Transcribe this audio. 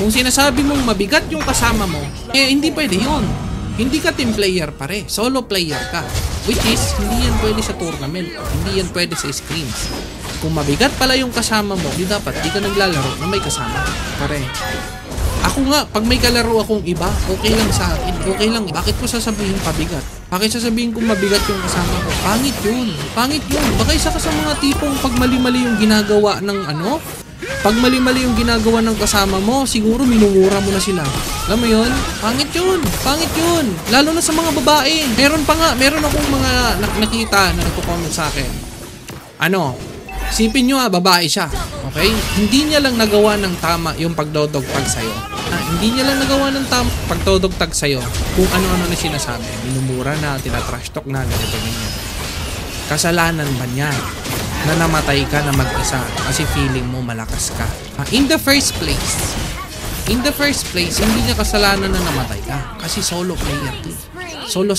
Kung sinasabi mong mabigat yung kasama mo, hindi pwede yun. Hindi ka team player pare, solo player ka. Which is, hindi yan pwede sa tournament, hindi yan pwede sa scrims. Kung mabigat pala yung kasama mo, di dapat di ka naglalaro na may kasama. Pare, ako nga, pag may kalaro akong iba, okay lang sa akin, okay lang. Bakit ko sasabihin pabigat? Bakit sasabihin kung mabigat yung kasama ko? Pangit yun, pangit yun. Baka isa ka sa mga tipong pag mali-mali yung ginagawa ng pag mali-mali yung ginagawa ng kasama mo, siguro minumura mo na sila. Alam mo yun? Pangit yun. Pangit yun. Lalo na sa mga babae. Meron akong mga nakita na nagko-comment sa akin. Isipin nyo babae siya. Okay? Hindi niya lang nagawa ng tama yung pagdodogtag sa'yo. Hindi niya lang nagawa ng tama pagdodogtag sa'yo kung ano-ano na sinasabi. Minumura na, tinatrash talk na, ganito ganyan. Kasalanan ba niya na namatay ka na mag-isa kasi feeling mo malakas ka? In the first place, hindi niya kasalanan na namatay ka kasi solo player. Solo